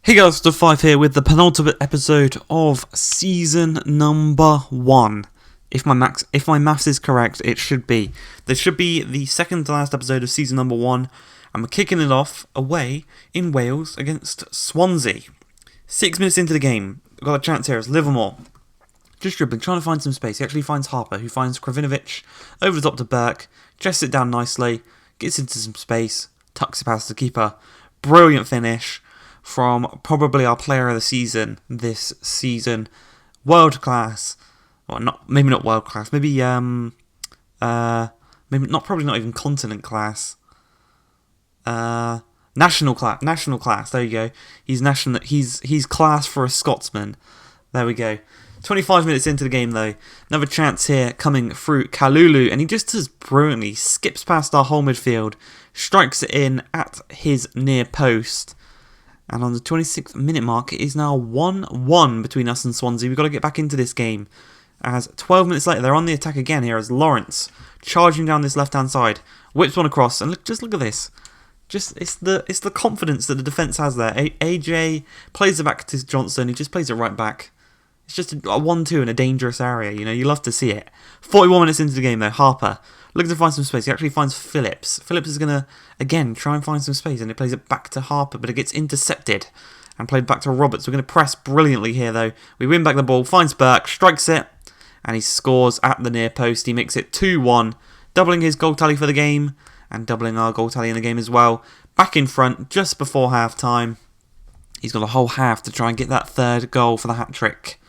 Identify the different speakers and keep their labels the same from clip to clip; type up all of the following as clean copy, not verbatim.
Speaker 1: Hey guys, the 5 here with the penultimate episode of season number 1. If my maths is correct, it should be. This should be the second to last episode of season number 1, and we're kicking it off away in Wales against Swansea. 6 minutes into the game, we've got a chance here as Livermore. Just dribbling, trying to find some space. He actually finds Harper, who finds Kravinovic over the top to Burke, chests it down nicely, gets into some space, tucks it past the keeper. Brilliant finish from probably our player of the season this season. World class. Well, maybe not world class. Maybe probably not even continent class. National class. There you go. He's national. He's class for a Scotsman. There we go. 25 minutes into the game though, another chance here coming through Kalulu, and he just does brilliantly, skips past our whole midfield, strikes it in at his near post. And on the 26th minute mark, it is now 1-1 between us and Swansea. We've got to get back into this game. As 12 minutes later, they're on the attack again here as Lawrence charging down this left-hand side, whips one across, and look at this. It's the confidence that the defence has there. AJ plays it back to Johnson. He just plays it right back. It's just a 1-2 in a dangerous area. You know, you love to see it. 41 minutes into the game though, Harper looking to find some space. He actually finds Phillips. Phillips is going to, again, try and find some space, and he plays it back to Harper, but it gets intercepted and played back to Roberts. We're going to press brilliantly here, though. We win back the ball, finds Burke, strikes it, and he scores at the near post. He makes it 2-1, doubling his goal tally for the game, and doubling our goal tally in the game as well. Back in front, just before half-time. He's got a whole half to try and get that third goal for the hat-trick.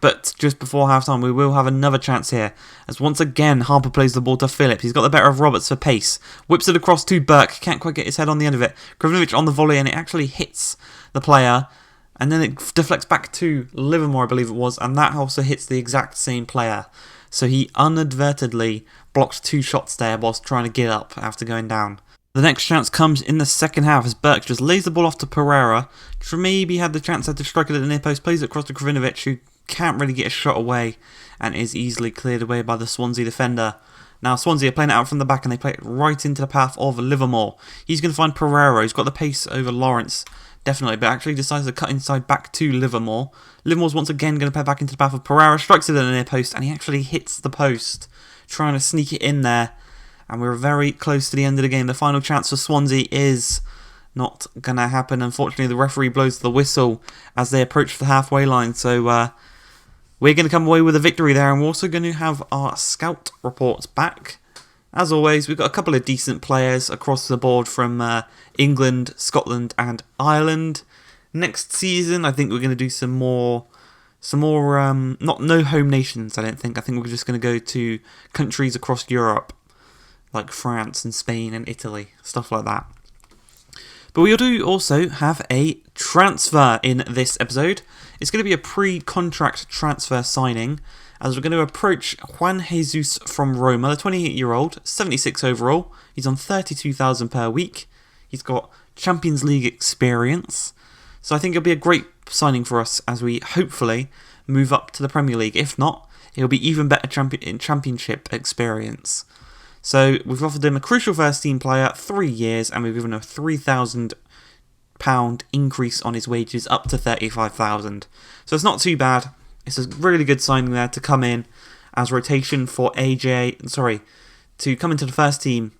Speaker 1: But just before half-time, we will have another chance here, as once again, Harper plays the ball to Phillips. He's got the better of Roberts for pace. Whips it across to Burke. Can't quite get his head on the end of it. Kravinovic on the volley, and it actually hits the player. And then it deflects back to Livermore, I believe it was, and that also hits the exact same player. So he inadvertently blocked 2 shots there whilst trying to get up after going down. The next chance comes in the second half as Burke just lays the ball off to Pereira. Maybe had the chance to strike it at the near post. Plays it across to Kravinovic, who can't really get a shot away and is easily cleared away by the Swansea defender. Now Swansea are playing it out from the back, and they play it right into the path of Livermore. He's going to find Pereira. He's got the pace over Lawrence, definitely, but actually decides to cut inside back to Livermore. Livermore's once again going to play back into the path of Pereira, strikes it at the near post, and he actually hits the post, trying to sneak it in there. And we're very close to the end of the game. The final chance for Swansea is not going to happen. Unfortunately, the referee blows the whistle as they approach the halfway line. So we're going to come away with a victory there. And we're also going to have our scout reports back. As always, we've got a couple of decent players across the board from England, Scotland and Ireland. Next season, I think we're going to do some more, no home nations, I don't think. I think we're just going to go to countries across Europe, like France and Spain and Italy, stuff like that. But we do also have a transfer in this episode. It's going to be a pre-contract transfer signing, as we're going to approach Juan Jesus from Roma, the 28-year-old, 76 overall. He's on 32,000 per week. He's got Champions League experience. So I think it'll be a great signing for us as we hopefully move up to the Premier League. If not, it'll be even better championship experience. So we've offered him a crucial first team player, 3 years, and we've given him a £3,000 increase on his wages up to 35,000. So it's not too bad. It's a really good signing there to come in as rotation for to come into the first team,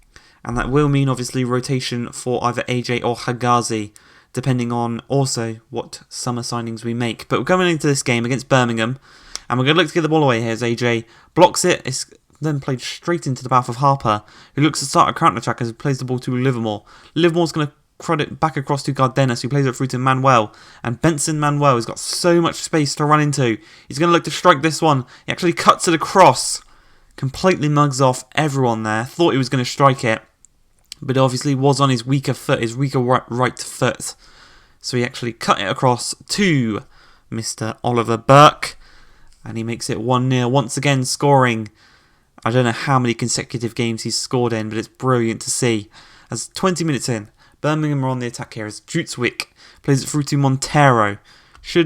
Speaker 1: and that will mean obviously rotation for either AJ or Hagazi, depending on also what summer signings we make. But we're coming into this game against Birmingham, and we're going to look to get the ball away here as AJ blocks it. It's then played straight into the path of Harper, who looks to start a counter-attack as he plays the ball to Livermore. Livermore's going to crud it back across to Gardenas, who plays it through to Manuel. And Benson Manuel has got so much space to run into. He's going to look to strike this one. He actually cuts it across. Completely mugs off everyone there. Thought he was going to strike it, but obviously was on his weaker foot, his weaker right foot. So he actually cut it across to Mr. Oliver Burke. And he makes it 1-0, once again scoring. I don't know how many consecutive games he's scored in, but it's brilliant to see. As 20 minutes in, Birmingham are on the attack here as Jutzwick plays it through to Montero. He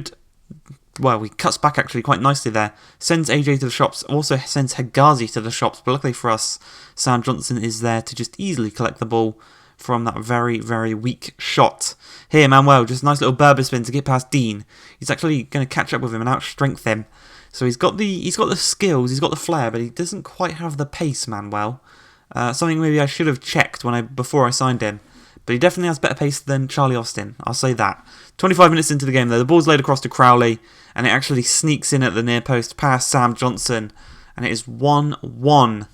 Speaker 1: cuts back actually quite nicely there. Sends AJ to the shops, also sends Hagazi to the shops, but luckily for us, Sam Johnson is there to just easily collect the ball from that very, very weak shot. Here, Manuel, just a nice little Berber spin to get past Dean. He's actually going to catch up with him and outstrength him. So he's got the skills, he's got the flair, but he doesn't quite have the pace, Manuel. Something maybe I should have checked before I signed him. But he definitely has better pace than Charlie Austin, I'll say that. 25 minutes into the game though, the ball's laid across to Crowley, and it actually sneaks in at the near post past Sam Johnson, and it is 1-1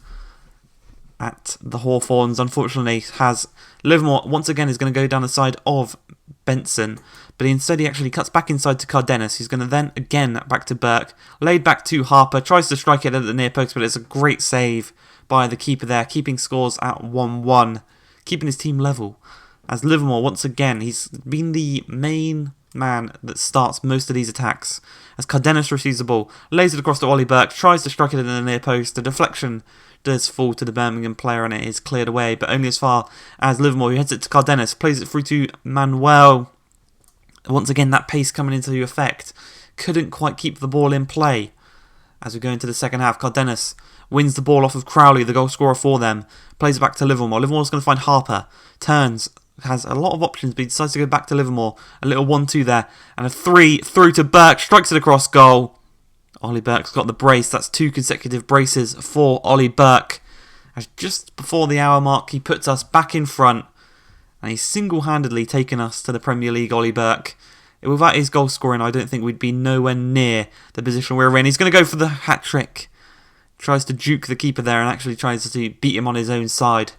Speaker 1: at the Hawthorns. Unfortunately, has Livermore once again is going to go down the side of Benson, but instead he actually cuts back inside to Cardenas. He's going to then again back to Burke, laid back to Harper, tries to strike it at the near post, but it's a great save by the keeper there, keeping scores at 1-1, keeping his team level. As Livermore, once again, he's been the main man that starts most of these attacks. As Cardenas receives the ball, lays it across to Ollie Burke, tries to strike it in the near post. The deflection does fall to the Birmingham player and it is cleared away, but only as far as Livermore, who heads it to Cardenas, plays it through to Manuel. Once again, that pace coming into effect. Couldn't quite keep the ball in play. As we go into the second half, Cardenas wins the ball off of Crowley, the goal scorer for them. Plays it back to Livermore. Livermore's going to find Harper. Turns, has a lot of options, but he decides to go back to Livermore. A little 1-2 there. And a 3 through to Burke. Strikes it across goal. Ollie Burke's got the brace. That's 2 consecutive braces for Ollie Burke. As just before the hour mark, he puts us back in front. And he's single-handedly taken us to the Premier League, Ollie Burke. Without his goal scoring, I don't think we'd be nowhere near the position we're in. He's going to go for the hat-trick. Tries to juke the keeper there and actually tries to beat him on his own side.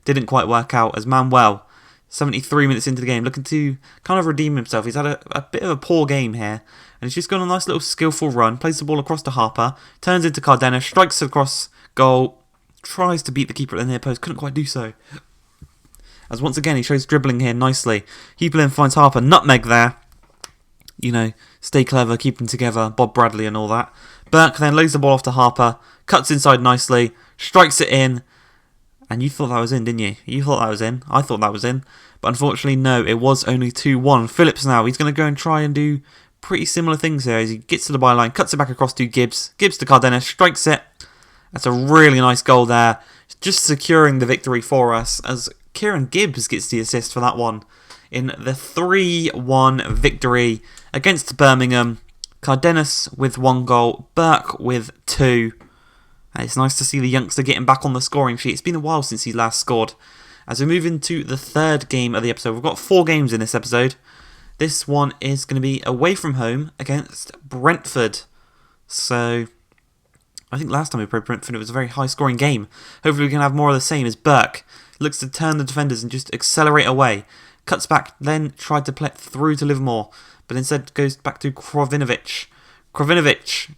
Speaker 1: Didn't quite work out as Manuel, 73 minutes into the game, looking to kind of redeem himself. He's had a bit of a poor game here. And he's just gone a nice little skillful run. Plays the ball across to Harper. Turns into Cardenas. Strikes across goal. Tries to beat the keeper at the near post. Couldn't quite do so. As once again he shows dribbling here nicely. Heapel finds Harper. Nutmeg there. You know, stay clever, keep them together. Bob Bradley and all that. Burke then lays the ball off to Harper. Cuts inside nicely. Strikes it in. And you thought that was in, didn't you? You thought that was in. I thought that was in. But unfortunately, no. It was only 2-1. Phillips now. He's going to go and try and do pretty similar things here as he gets to the byline. Cuts it back across to Gibbs. Gibbs to Cardenas. Strikes it. That's a really nice goal there. Just securing the victory for us as Kieran Gibbs gets the assist for that one. In the 3-1 victory against Birmingham. Cardenas with 1 goal. Burke with 2. And it's nice to see the youngster getting back on the scoring sheet. It's been a while since he last scored. As we move into the third game of the episode, we've got 4 games in this episode. This one is going to be away from home against Brentford. So, I think last time we played Brentford it was a very high scoring game. Hopefully we can have more of the same as Burke looks to turn the defenders and just accelerate away. Cuts back, then tried to play through to Livermore, but instead goes back to Krovinovic. Krovinovic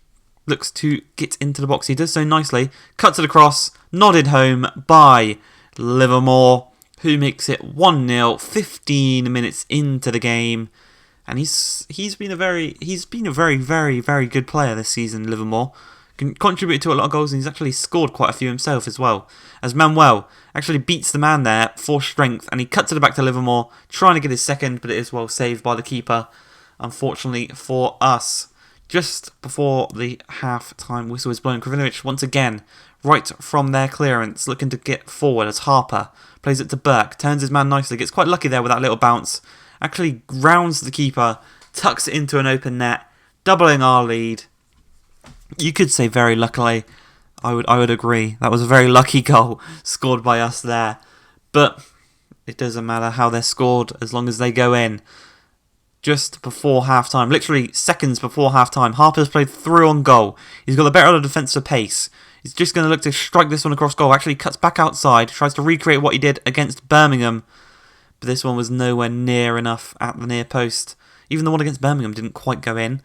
Speaker 1: looks to get into the box. He does so nicely. Cuts it across. Nodded home by Livermore, who makes it 1-0. 15 minutes into the game, and he's been a very very good player this season. Livermore can contribute to a lot of goals, and he's actually scored quite a few himself as well. As Manuel actually beats the man there for strength, and he cuts it back to Livermore, trying to get his second, but it is well saved by the keeper. Unfortunately for us. Just before the half-time whistle is blown, Krovinovic once again, right from their clearance, looking to get forward as Harper plays it to Burke, turns his man nicely, gets quite lucky there with that little bounce, actually rounds the keeper, tucks it into an open net, doubling our lead. You could say very luckily, I would agree. That was a very lucky goal scored by us there. But it doesn't matter how they're scored as long as they go in. Just before half-time, literally seconds before half-time, Harper's played through on goal. He's got the better of the defensive pace. He's just going to look to strike this one across goal. Actually cuts back outside, tries to recreate what he did against Birmingham. But this one was nowhere near enough at the near post. Even the one against Birmingham didn't quite go in.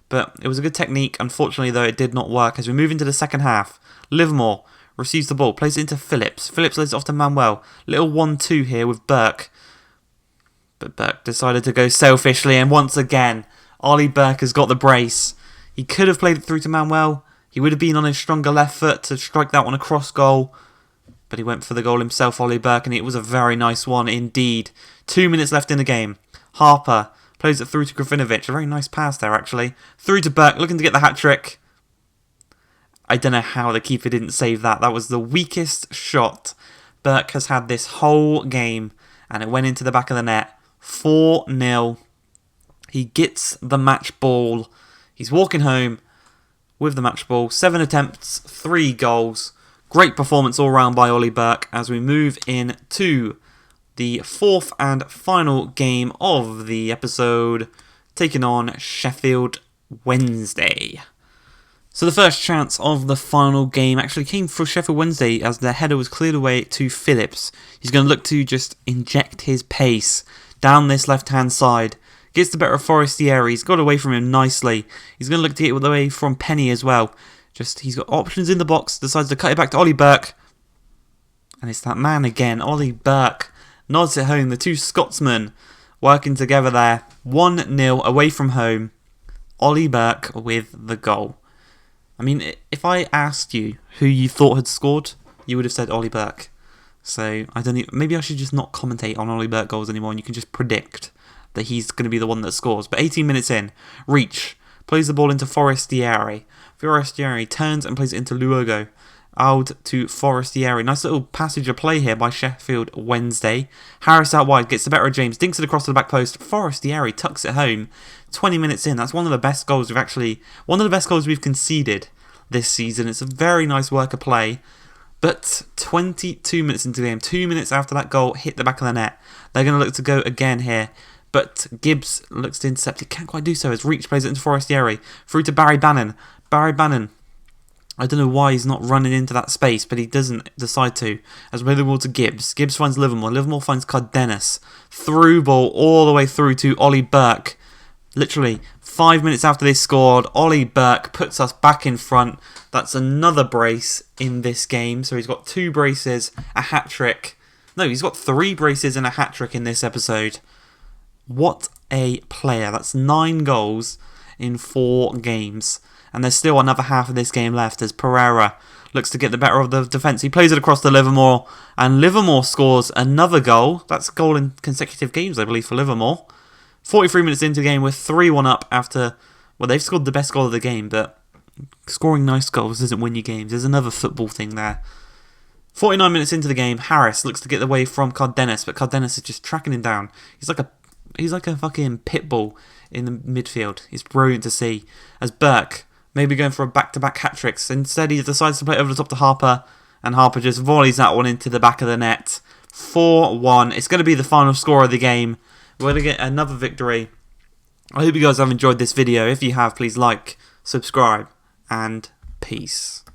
Speaker 1: But it was a good technique. Unfortunately, though, it did not work. As we move into the second half, Livermore receives the ball, plays it into Phillips. Phillips lays it off to Manuel. Little 1-2 here with Burke. But Burke decided to go selfishly, and once again, Ollie Burke has got the brace. He could have played it through to Manuel. He would have been on his stronger left foot to strike that one across goal. But he went for the goal himself, Ollie Burke, and it was a very nice one indeed. 2 minutes left in the game. Harper plays it through to Krovinovic. A very nice pass there, actually. Through to Burke, looking to get the hat-trick. I don't know how the keeper didn't save that. That was the weakest shot Burke has had this whole game. and it went into the back of the net. 4-0. He gets the match ball. He's walking home with the match ball. 7 attempts, 3 goals. Great performance all round by Ollie Burke as we move in to the 4th and final game of the episode, taking on Sheffield Wednesday. So the first chance of the final game actually came for Sheffield Wednesday as the header was cleared away to Phillips. He's going to look to just inject his pace down this left-hand side. Gets the better of Forestieri. He's got away from him nicely. He's going to look to get away from Penny as well. He's got options in the box. Decides to cut it back to Ollie Burke. And it's that man again, Ollie Burke. Nods it home. The two Scotsmen working together there. 1-0 away from home. Ollie Burke with the goal. I mean, if I asked you who you thought had scored, you would have said Ollie Burke. So, I don't even, maybe I should just not commentate on Ollie Burke goals anymore and you can just predict that he's going to be the one that scores. But 18 minutes in, Reach plays the ball into Forestieri. Forestieri turns and plays it into Luogo. Out to Forestieri. Nice little passage of play here by Sheffield Wednesday. Harris out wide, gets the better of James, dinks it across to the back post. Forestieri tucks it home. 20 minutes in. That's one of the best goals we've conceded this season. It's a very nice work of play. But 22 minutes into the game, 2 minutes after that goal hit the back of the net, they're going to look to go again here. But Gibbs looks to intercept. He can't quite do so as Reach plays it into Forestieri. Through to Barry Bannon. Barry Bannon, I don't know why he's not running into that space, but he doesn't decide to. As we play the ball to Gibbs. Gibbs finds Livermore. Livermore finds Cardenas. Through ball all the way through to Ollie Burke. Literally 5 minutes after they scored, Ollie Burke puts us back in front. That's another brace in this game. So he's got 2 braces, a hat-trick. No, he's got 3 braces and a hat-trick in this episode. What a player. That's 9 goals in 4 games. And there's still another half of this game left as Pereira looks to get the better of the defence. He plays it across to Livermore, and Livermore scores another goal. That's a goal in consecutive games, I believe, for Livermore. 43 minutes into the game, we're 3-1 up after, well, they've scored the best goal of the game, but scoring nice goals doesn't win you games. There's another football thing there. 49 minutes into the game, Harris looks to get away from Cardenas, but Cardenas is just tracking him down. He's like a fucking pit bull in the midfield. It's brilliant to see. As Burke, maybe going for a back-to-back hat-tricks. Instead, he decides to play over the top to Harper, and Harper just volleys that one into the back of the net. 4-1. It's going to be the final score of the game. We're going to get another victory. I hope you guys have enjoyed this video. If you have, please like, subscribe, and peace.